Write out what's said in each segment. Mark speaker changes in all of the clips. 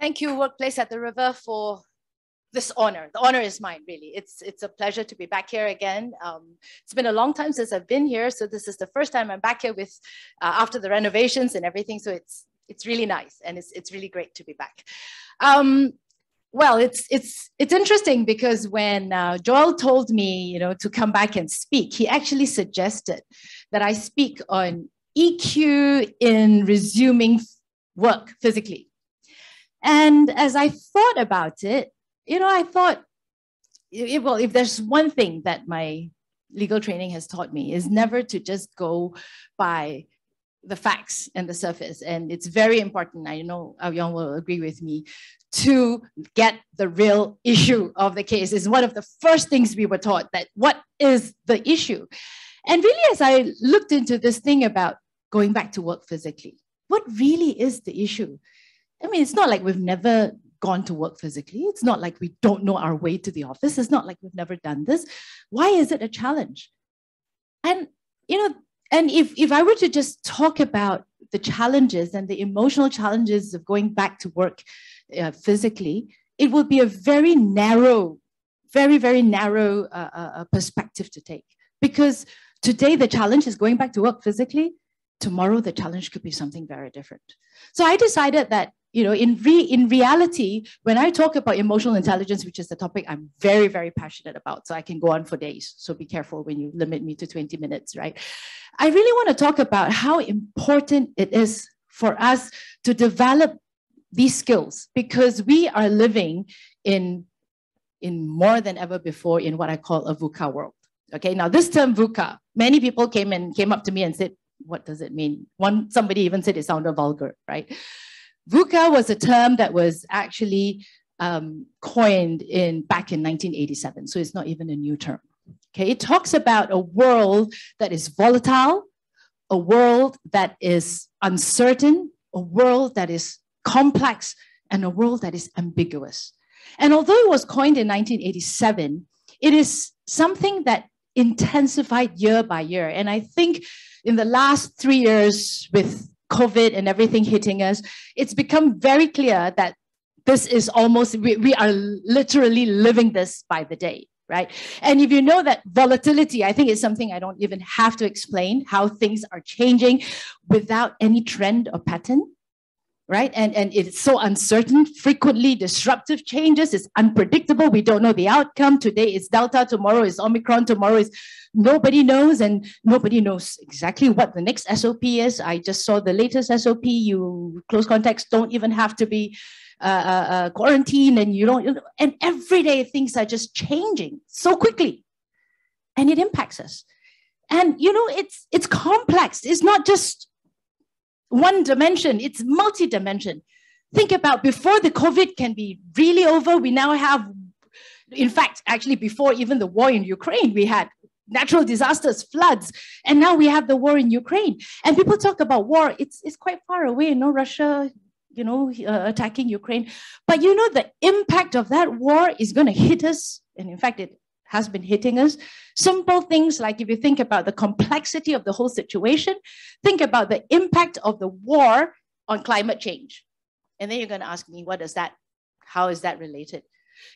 Speaker 1: Thank you, Workplace at the River, for this honor. The honor is mine, really. It's a pleasure to be back here again. It's been a long time since I've been here, so this is the first time I'm back here with after the renovations and everything. So it's really nice, and it's really great to be back. Well, it's interesting because when Joel told me, to come back and speak, he actually suggested that I speak on EQ in resuming work physically. And as I thought about it, I thought, well, if there's one thing that my legal training has taught me is never to just go by the facts and the surface. And it's very important, I know Young will agree with me, to get the real issue of the case. Is one of the first things we were taught, that what is the issue? And really, as I looked into this thing about going back to work physically, what really is the issue? I mean, it's not like we've never gone to work physically. It's not like we don't know our way to the office. It's not like we've never done this. Why is it a challenge? And, and if I were to just talk about the challenges and the emotional challenges of going back to work physically, it will be a very narrow, very, very narrow perspective to take. Because today the challenge is going back to work physically. Tomorrow the challenge could be something very different. So I decided that, in reality, when I talk about emotional intelligence, which is the topic I'm very, very passionate about, so I can go on for days. So be careful when you limit me to 20 minutes, right? I really want to talk about how important it is for us to develop these skills, because we are living in more than ever before in what I call a Vuca world. Okay, now this term Vuca, many people came up to me and said, what does it mean? Somebody even said it sounded vulgar, right? Vuca was a term that was actually coined back in 1987, so it's not even a new term. Okay, it talks about a world that is volatile, a world that is uncertain, a world that is complex, and a world that is ambiguous. And although it was coined in 1987, it is something that intensified year by year. And I think in the last 3 years with COVID and everything hitting us, it's become very clear that this is almost, we are literally living this by the day, right? And if you know that volatility, I think it's something I don't even have to explain, how things are changing without any trend or pattern, right? And it's so uncertain, frequently disruptive changes, it's unpredictable. We don't know the outcome. Today is Delta, tomorrow is Omicron, tomorrow is nobody knows, and nobody knows exactly what the next SOP is. I just saw the latest SOP. You close contacts don't even have to be quarantined, and you don't, and every day things are just changing so quickly, and it impacts us. And it's complex. It's not just one dimension, it's multi-dimension. Think about before the COVID can be really over, we now have, in fact, actually before even the war in Ukraine, we had natural disasters, floods, and now we have the war in Ukraine. And people talk about war, it's quite far away, Russia, attacking Ukraine. But the impact of that war is going to hit us, and in fact, it has been hitting us. Simple things like, if you think about the complexity of the whole situation, think about the impact of the war on climate change. And then you're going to ask me, how is that related?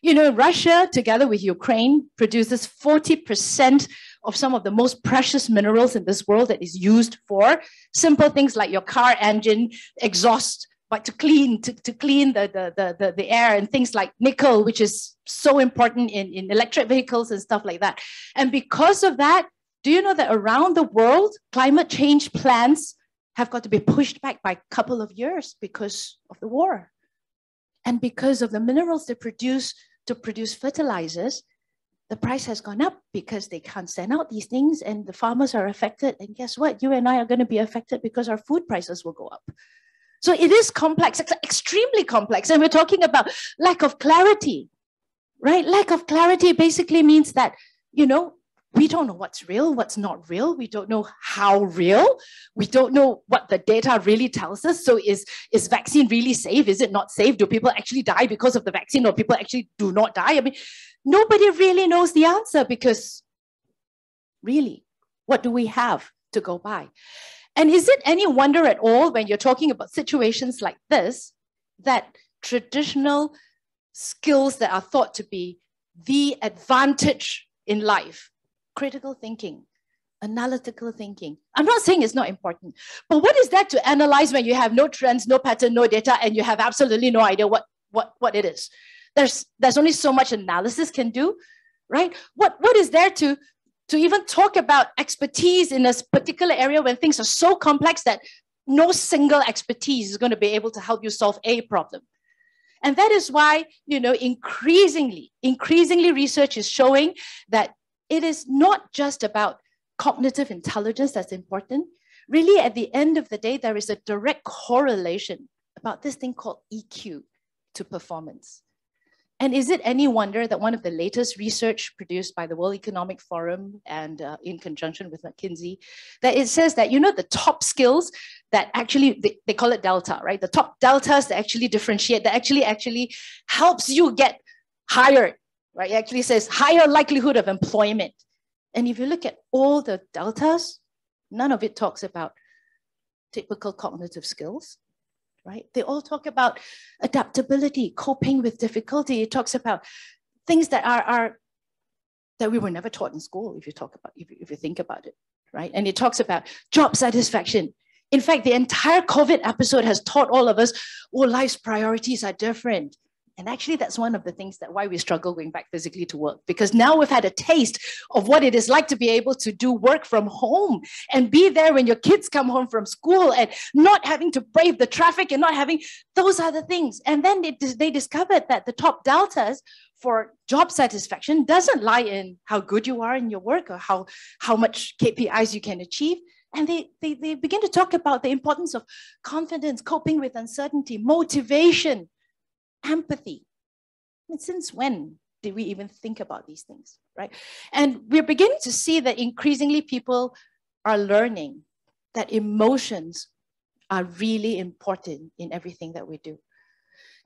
Speaker 1: Russia, together with Ukraine, produces 40% of some of the most precious minerals in this world that is used for simple things like your car engine exhaust, but to clean the air, and things like nickel, which is so important in electric vehicles and stuff like that. And because of that, do you know that around the world, climate change plans have got to be pushed back by a couple of years because of the war? And because of the minerals they produce to produce fertilizers, the price has gone up because they can't send out these things, and the farmers are affected. And guess what? You and I are going to be affected because our food prices will go up. So it is complex, extremely complex. And we're talking about lack of clarity, right? Lack of clarity basically means that, we don't know what's real, what's not real. We don't know how real. We don't know what the data really tells us. So is vaccine really safe? Is it not safe? Do people actually die because of the vaccine, or people actually do not die? I mean, nobody really knows the answer, because really, what do we have to go by? And is it any wonder at all, when you're talking about situations like this, that traditional skills that are thought to be the advantage in life. Critical thinking, analytical thinking. I'm not saying it's not important, but what is that to analyze when you have no trends, no pattern, no data, and you have absolutely no idea what it is? There's only so much analysis can do, right? What is there to even talk about expertise in a particular area when things are so complex that no single expertise is going to be able to help you solve a problem? And that is why, increasingly research is showing that it is not just about cognitive intelligence that's important. Really, at the end of the day, there is a direct correlation about this thing called EQ to performance. And is it any wonder that one of the latest research produced by the World Economic Forum and in conjunction with McKinsey, that it says that, the top skills that actually, they call it delta, right? The top deltas that actually differentiate, that actually helps you get hired, right? It actually says higher likelihood of employment. And if you look at all the deltas, none of it talks about typical cognitive skills. Right? They all talk about adaptability, coping with difficulty. It talks about things that are that we were never taught in school, if you think about it, right? And it talks about job satisfaction. In fact, the entire COVID episode has taught all of us, life's priorities are different. And actually, that's one of the things that why we struggle going back physically to work, because now we've had a taste of what it is like to be able to do work from home and be there when your kids come home from school and not having to brave the traffic and not having, those are the things. And then they discovered that the top deltas for job satisfaction doesn't lie in how good you are in your work or how much KPIs you can achieve. And they begin to talk about the importance of confidence, coping with uncertainty, motivation, empathy. And since when did we even think about these things, right? And we're beginning to see that increasingly people are learning that emotions are really important in everything that we do.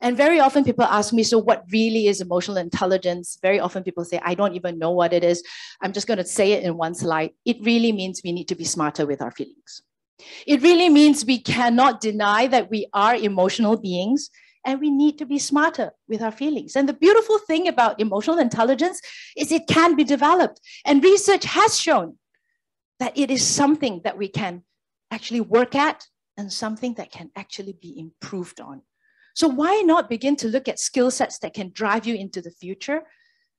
Speaker 1: And very often people ask me, so what really is emotional intelligence? Very often people say, I don't even know what it is. I'm just going to say it in one slide. It really means we need to be smarter with our feelings. It really means we cannot deny that we are emotional beings, and we need to be smarter with our feelings. And the beautiful thing about emotional intelligence is it can be developed. And research has shown that it is something that we can actually work at and something that can actually be improved on. So why not begin to look at skill sets that can drive you into the future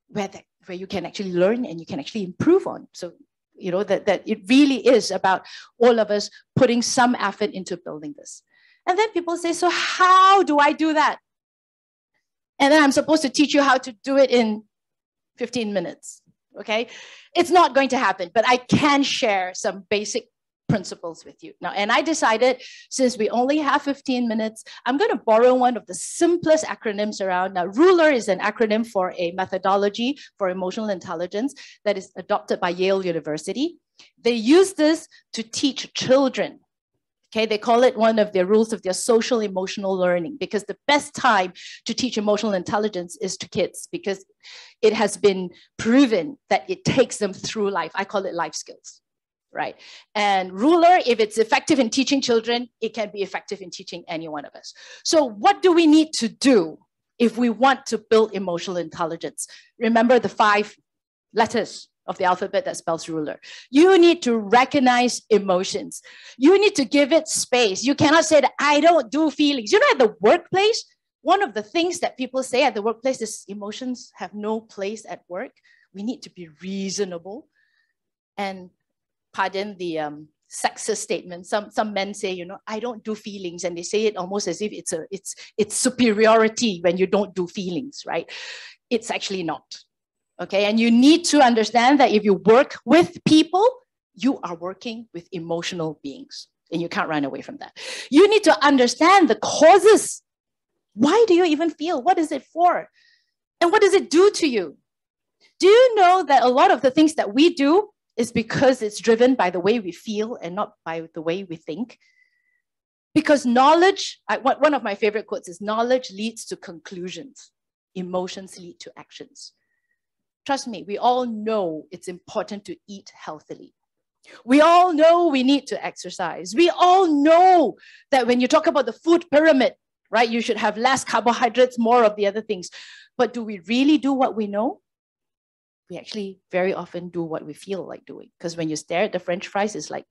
Speaker 1: where you can actually learn and you can actually improve on? So, that it really is about all of us putting some effort into building this. And then people say, so how do I do that? And then I'm supposed to teach you how to do it in 15 minutes, okay? It's not going to happen, but I can share some basic principles with you. Now, and I decided, since we only have 15 minutes, I'm going to borrow one of the simplest acronyms around. Now, RULER is an acronym for a methodology for emotional intelligence that is adopted by Yale University. They use this to teach children. Okay, they call it one of their rules of their social emotional learning, because the best time to teach emotional intelligence is to kids, because it has been proven that it takes them through life. I call it life skills, right? And RULER, if it's effective in teaching children, it can be effective in teaching any one of us. So what do we need to do if we want to build emotional intelligence? Remember the 5 letters of the alphabet that spells RULER. You need to recognize emotions. You need to give it space. You cannot say that I don't do feelings. At the workplace, one of the things that people say at the workplace is emotions have no place at work. We need to be reasonable. And pardon the sexist statement. Some men say, I don't do feelings, and they say it almost as if it's superiority when you don't do feelings, right? It's actually not. Okay, and you need to understand that if you work with people, you are working with emotional beings, and you can't run away from that. You need to understand the causes. Why do you even feel? What is it for? And what does it do to you? Do you know that a lot of the things that we do is because it's driven by the way we feel and not by the way we think? Because knowledge, one of my favorite quotes is, knowledge leads to conclusions. Emotions lead to actions. Trust me, we all know it's important to eat healthily. We all know we need to exercise. We all know that when you talk about the food pyramid, right? You should have less carbohydrates, more of the other things. But do we really do what we know? We actually very often do what we feel like doing. Because when you stare at the French fries, it's like,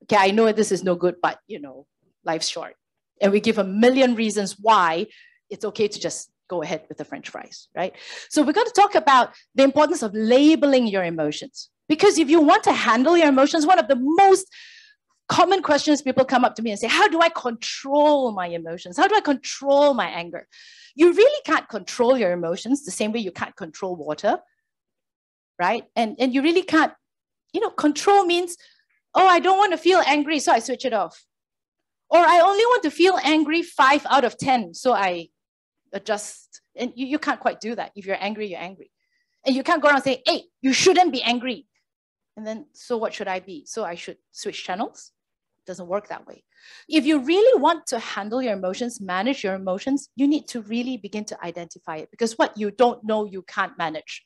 Speaker 1: okay, I know this is no good, but you know, life's short. And we give a million reasons why it's okay to just go ahead with the French fries, right? So we're going to talk about the importance of labeling your emotions. Because if you want to handle your emotions, one of the most common questions people come up to me and say, how do I control my emotions? How do I control my anger? You really can't control your emotions the same way you can't control water, right? And you really can't, you know, control means, oh, I don't want to feel angry, so I switch it off. Or I only want to feel angry 5 out of 10, so I adjust. And you can't quite do that. If you're angry, you're angry. And you can't go around saying, hey, you shouldn't be angry. And then, so what should I be? So I should switch channels? It doesn't work that way. If you really want to handle your emotions, manage your emotions, you need to really begin to identify it. Because what you don't know, you can't manage.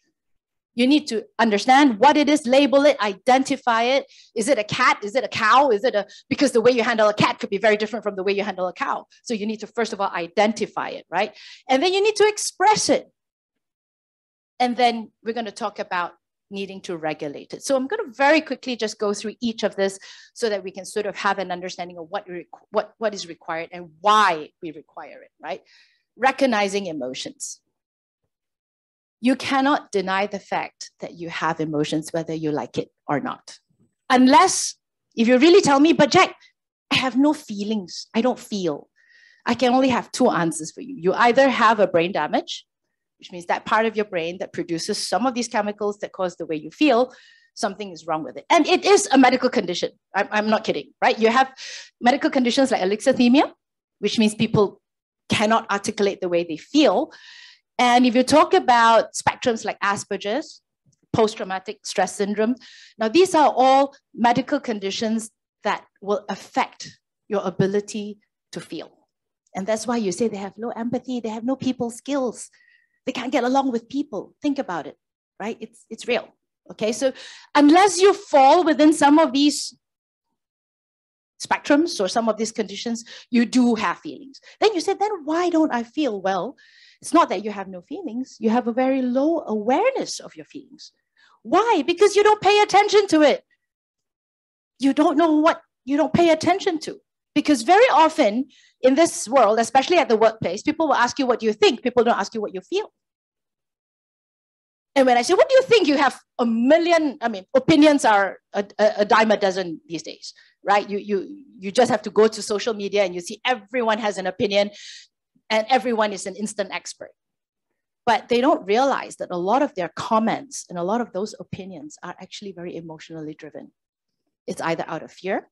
Speaker 1: You need to understand what it is, label it, identify it. Is it a cat? Is it a cow? Is it because the way you handle a cat could be very different from the way you handle a cow. So you need to, first of all, identify it, right? And then you need to express it. And then we're going to talk about needing to regulate it. So I'm going to very quickly just go through each of this so that we can sort of have an understanding of what is required and why we require it, right? Recognizing emotions. You cannot deny the fact that you have emotions, whether you like it or not. Unless, if you really tell me, but Jack, I have no feelings. I don't feel. I can only have 2 answers for you. You either have a brain damage, which means that part of your brain that produces some of these chemicals that cause the way you feel, something is wrong with it. And it is a medical condition. I'm not kidding, right? You have medical conditions like alexithymia, which means people cannot articulate the way they feel. And if you talk about spectrums like Asperger's, post-traumatic stress syndrome, now these are all medical conditions that will affect your ability to feel. And that's why you say they have low empathy, they have no people skills, they can't get along with people. Think about it, right? It's real, okay? So unless you fall within some of these spectrums or some of these conditions, you do have feelings. Then you say, then why don't I feel? Well, it's not that you have no feelings. You have a very low awareness of your feelings. Why? Because you don't pay attention to it. You don't know what you don't pay attention to. Because very often in this world, especially at the workplace, people will ask you what you think. People don't ask you what you feel. And when I say, what do you think? You have a million, opinions are a dime a dozen these days, right? You just have to go to social media and you see everyone has an opinion and everyone is an instant expert. But they don't realize that a lot of their comments and a lot of those opinions are actually very emotionally driven. It's either out of fear,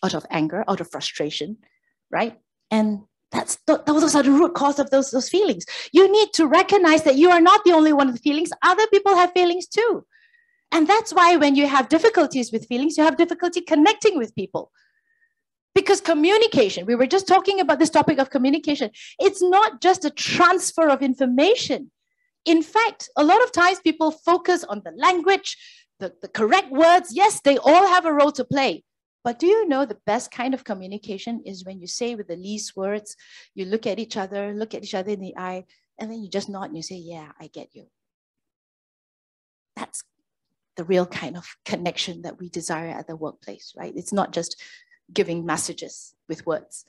Speaker 1: out of anger, out of frustration, right? And those are the root cause of those feelings. You need to recognize that you are not the only one with feelings. Other people have feelings too. And that's why when you have difficulties with feelings, you have difficulty connecting with people. Because communication, we were just talking about this topic of communication. It's not just a transfer of information. In fact, a lot of times people focus on the language, the correct words. Yes, they all have a role to play. But do you know the best kind of communication is when you say with the least words, you look at each other in the eye, and then you just nod and you say, yeah, I get you. That's the real kind of connection that we desire at the workplace, right? It's not just giving messages with words.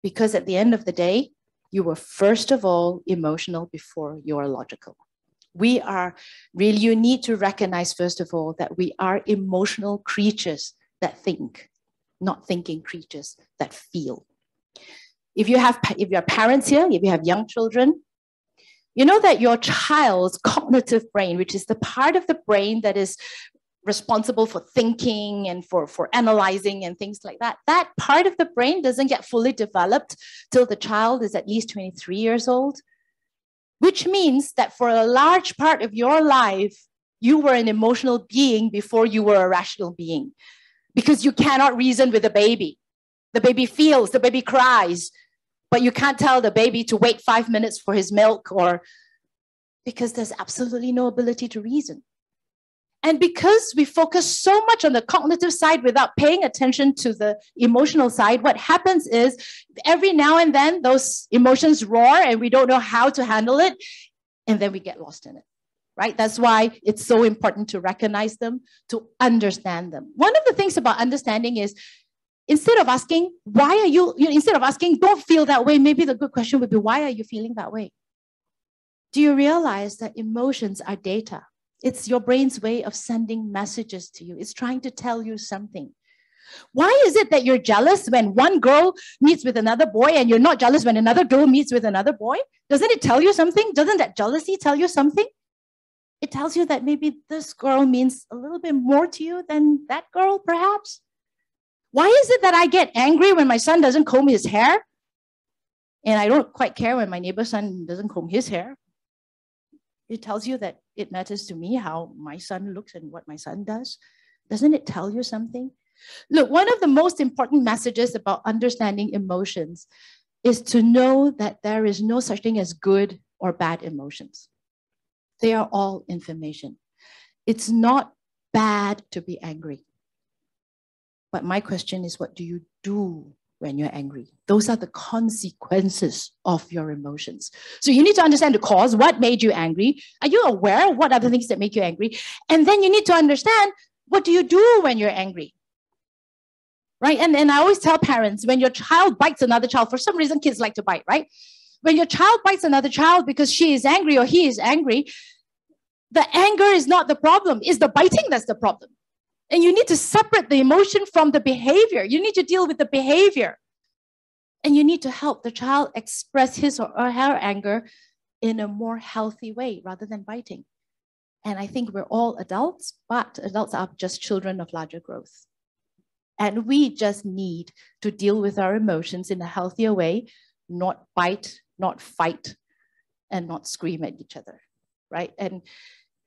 Speaker 1: Because at the end of the day, you were first of all emotional before you are logical. You need to recognize, first of all, that we are emotional creatures that think, not thinking creatures that feel. If you have parents here, if you have young children, you know that your child's cognitive brain, which is the part of the brain that is responsible for thinking and for analyzing and things like that, that part of the brain doesn't get fully developed till the child is at least 23 years old. Which means that for a large part of your life, you were an emotional being before you were a rational being. Because you cannot reason with a baby. The baby feels, the baby cries, but you can't tell the baby to wait 5 minutes for his milk, or because there's absolutely no ability to reason. And because we focus so much on the cognitive side without paying attention to the emotional side, what happens is every now and then those emotions roar and we don't know how to handle it. And then we get lost in it, right? That's why it's so important to recognize them, to understand them. One of the things about understanding is instead of asking, why are you instead of asking, don't feel that way, maybe the good question would be, why are you feeling that way? Do you realize that emotions are data? It's your brain's way of sending messages to you. It's trying to tell you something. Why is it that you're jealous when one girl meets with another boy and you're not jealous when another girl meets with another boy? Doesn't it tell you something? Doesn't that jealousy tell you something? It tells you that maybe this girl means a little bit more to you than that girl, perhaps. Why is it that I get angry when my son doesn't comb his hair? And I don't quite care when my neighbor's son doesn't comb his hair. It tells you that it matters to me how my son looks and what my son does. Doesn't it tell you something? Look, one of the most important messages about understanding emotions is to know that there is no such thing as good or bad emotions. They are all information. It's not bad to be angry. But my question is, what do you do when you're angry? Those are the consequences of your emotions. So you need to understand the cause. What made you angry? Are you aware of what are the things that make you angry? And then you need to understand, what do you do when you're angry? Right? And I always tell parents, when your child bites another child, for some reason kids like to bite, right? When your child bites another child because she is angry or he is angry, the anger is not the problem. It's the biting that's the problem. And you need to separate the emotion from the behavior. You need to deal with the behavior. And you need to help the child express his or her anger in a more healthy way rather than biting. And I think we're all adults, but adults are just children of larger growth. And we just need to deal with our emotions in a healthier way, not bite, not fight, and not scream at each other, right? And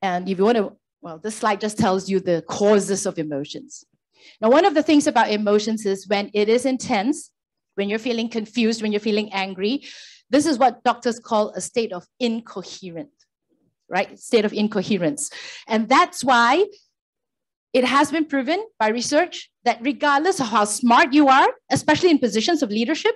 Speaker 1: if you want to, well, this slide just tells you the causes of emotions. Now, one of the things about emotions is when it is intense, when you're feeling confused, when you're feeling angry, this is what doctors call a state of incoherence, right? State of incoherence. And that's why it has been proven by research that regardless of how smart you are, especially in positions of leadership,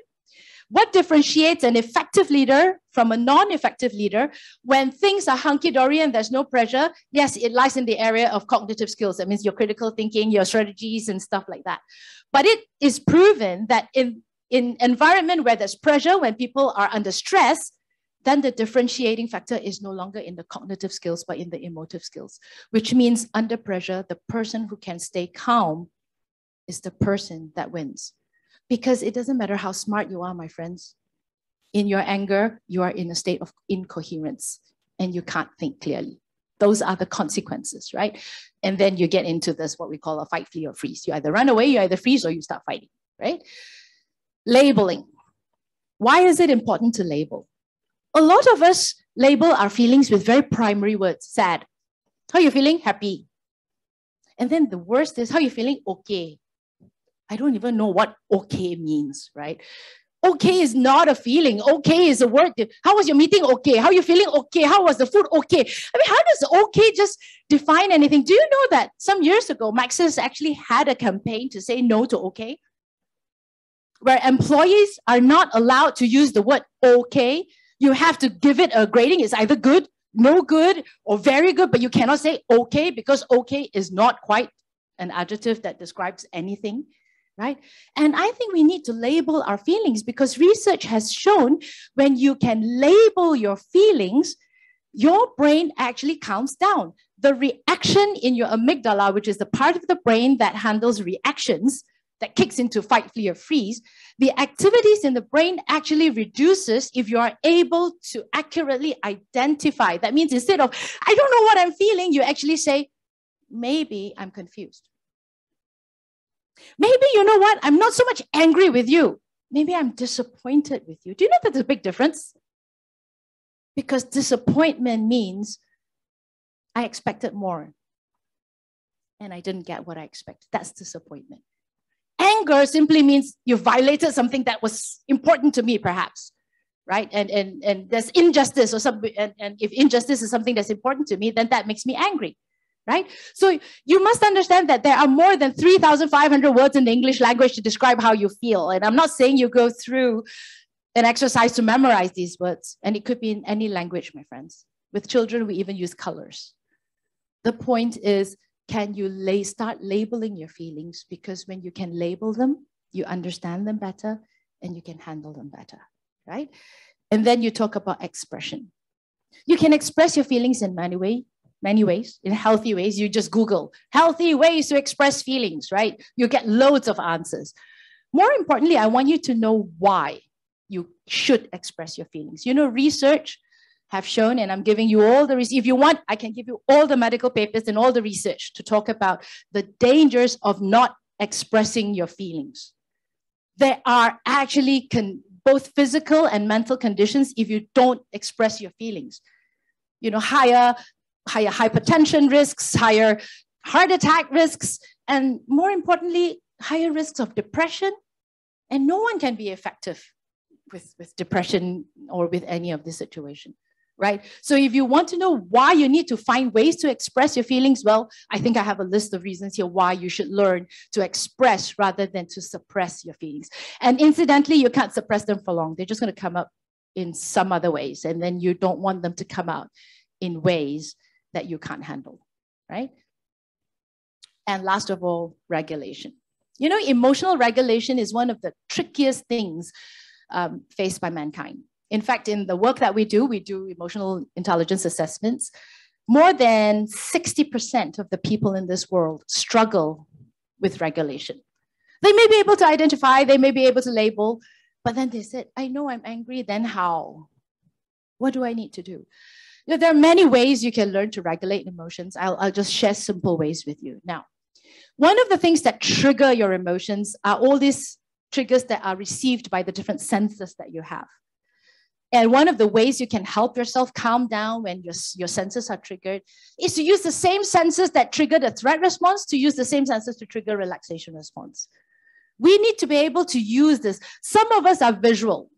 Speaker 1: what differentiates an effective leader from a non-effective leader when things are hunky-dory and there's no pressure? Yes, it lies in the area of cognitive skills. That means your critical thinking, your strategies and stuff like that. But it is proven that in environment where there's pressure, when people are under stress, then the differentiating factor is no longer in the cognitive skills, but in the emotive skills, which means under pressure, the person who can stay calm is the person that wins. Because it doesn't matter how smart you are, my friends. In your anger, you are in a state of incoherence and you can't think clearly. Those are the consequences, right? And then you get into this, what we call a fight, flee, or freeze. You either run away, you either freeze, or you start fighting, right? Labeling. Why is it important to label? A lot of us label our feelings with very primary words. Sad. How are you feeling? Happy. And then the worst is, how are you feeling? Okay. I don't even know what okay means, right? Okay is not a feeling. Okay is a word. How was your meeting? Okay. How are you feeling? Okay. How was the food? Okay. I mean, how does okay just define anything? Do you know that some years ago, Maxis actually had a campaign to say no to okay, where employees are not allowed to use the word okay. You have to give it a grading. It's either good, no good, or very good, but you cannot say okay because okay is not quite an adjective that describes anything. Right? And I think we need to label our feelings because research has shown when you can label your feelings, your brain actually calms down. The reaction in your amygdala, which is the part of the brain that handles reactions, that kicks into fight, flee, or freeze, the activities in the brain actually reduces if you are able to accurately identify. That means instead of, I don't know what I'm feeling, you actually say, maybe I'm confused. Maybe, you know what, I'm not so much angry with you. Maybe I'm disappointed with you. Do you know that there's a big difference? Because disappointment means I expected more and I didn't get what I expected. That's disappointment. Anger simply means you violated something that was important to me, perhaps, right? And there's injustice or something. And if injustice is something that's important to me, then that makes me angry. right? So you must understand that there are more than 3,500 words in the English language to describe how you feel. And I'm not saying you go through an exercise to memorize these words. And it could be in any language, my friends. With children, we even use colors. The point is, can you start labeling your feelings? Because when you can label them, you understand them better and you can handle them better, right? And then you talk about expression. You can express your feelings in many ways, in healthy ways. You just Google healthy ways to express feelings, right? You get loads of answers. More importantly, I want you to know why you should express your feelings. You know, research have shown, and I'm giving you all the, if you want, I can give you all the medical papers and all the research to talk about the dangers of not expressing your feelings. There are actually both physical and mental conditions if you don't express your feelings. You know, higher hypertension risks, higher heart attack risks, and more importantly, higher risks of depression. And no one can be effective with depression or with any of this situation, right? So if you want to know why you need to find ways to express your feelings, well, I think I have a list of reasons here why you should learn to express rather than to suppress your feelings. And incidentally, you can't suppress them for long. They're just going to come up in some other ways. And then you don't want them to come out in ways that you can't handle, right? And last of all, regulation. You know, emotional regulation is one of the trickiest things faced by mankind. In fact, in the work that we do emotional intelligence assessments. More than 60% of the people in this world struggle with regulation. They may be able to identify, they may be able to label, but then they said, I know I'm angry, then how? What do I need to do? You know, there are many ways you can learn to regulate emotions. I'll just share simple ways with you. Now, one of the things that trigger your emotions are all these triggers that are received by the different senses that you have. And one of the ways you can help yourself calm down when your senses are triggered is to use the same senses that trigger the threat response to use the same senses to trigger relaxation response. We need to be able to use this. Some of us are visual.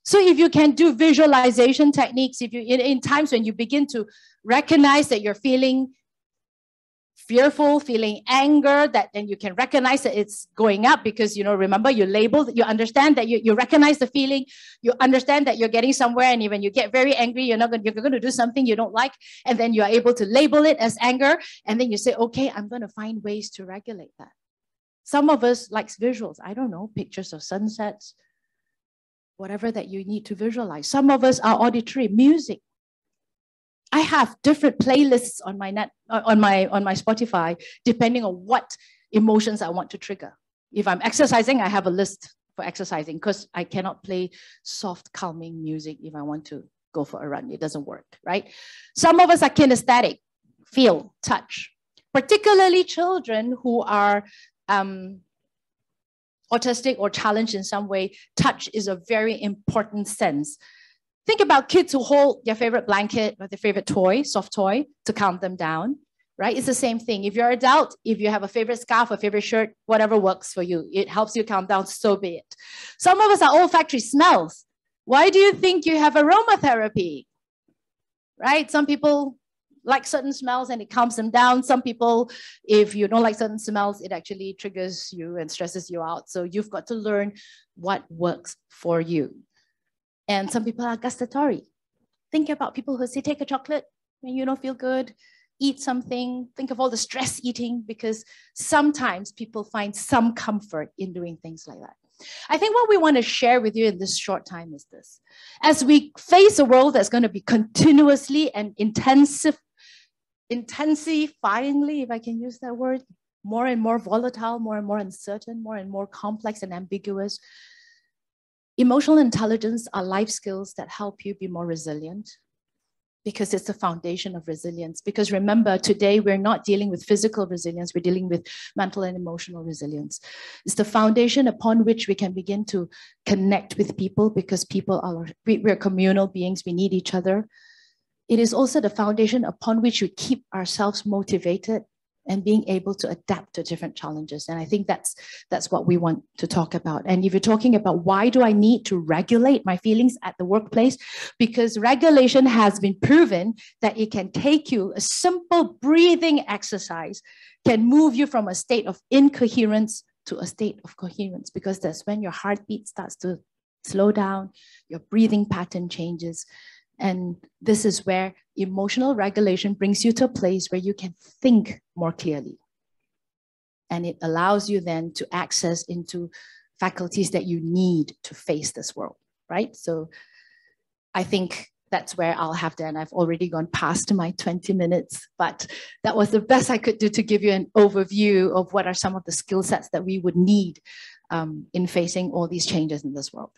Speaker 1: So if you can do visualization techniques, if you in times when you begin to recognize that you're feeling fearful, feeling anger, that then you can recognize that it's going up because, you know, remember you labeled, you understand that you recognize the feeling, you understand that you're getting somewhere, and when you get very angry, you're going to do something you don't like, and then you're able to label it as anger, and then you say, okay, I'm going to find ways to regulate that. Some of us likes visuals, I don't know, pictures of sunsets, whatever that you need to visualize. Some of us are auditory, music. I have different playlists on my Spotify, depending on what emotions I want to trigger. If I'm exercising, I have a list for exercising because I cannot play soft, calming music if I want to go for a run. It doesn't work, right? Some of us are kinesthetic, feel, touch, particularly children who are autistic or challenged in some way. Touch is a very important sense. Think about kids who hold their favorite blanket or their favorite toy, soft toy, to calm them down, right? It's the same thing. If you're an adult, if you have a favorite scarf, a favorite shirt, whatever works for you, it helps you calm down, so be it. Some of us are olfactory, smells. Why do you think you have aromatherapy, right? Some people like certain smells and it calms them down. Some people, if you don't like certain smells, it actually triggers you and stresses you out. So you've got to learn what works for you. And some people are gustatory. Think about people who say, take a chocolate when you don't feel good, eat something. Think of all the stress eating, because sometimes people find some comfort in doing things like that. I think what we want to share with you in this short time is this. As we face a world that's going to be continuously and intensifyingly, if I can use that word, more and more volatile, more and more uncertain, more and more complex and ambiguous, emotional intelligence are life skills that help you be more resilient, because it's the foundation of resilience. Because remember, today we're not dealing with physical resilience, we're dealing with mental and emotional resilience. It's the foundation upon which we can begin to connect with people, because we're communal beings, we need each other. It is also the foundation upon which we keep ourselves motivated and being able to adapt to different challenges. And I think that's what we want to talk about. And if you're talking about why do I need to regulate my feelings at the workplace, because regulation has been proven that it can take you, a simple breathing exercise can move you from a state of incoherence to a state of coherence, because that's when your heartbeat starts to slow down, your breathing pattern changes. And this is where emotional regulation brings you to a place where you can think more clearly. And it allows you then to access into faculties that you need to face this world, right? So I think that's where I'll have to, and I've already gone past my 20 minutes, but that was the best I could do to give you an overview of what are some of the skill sets that we would need in facing all these changes in this world.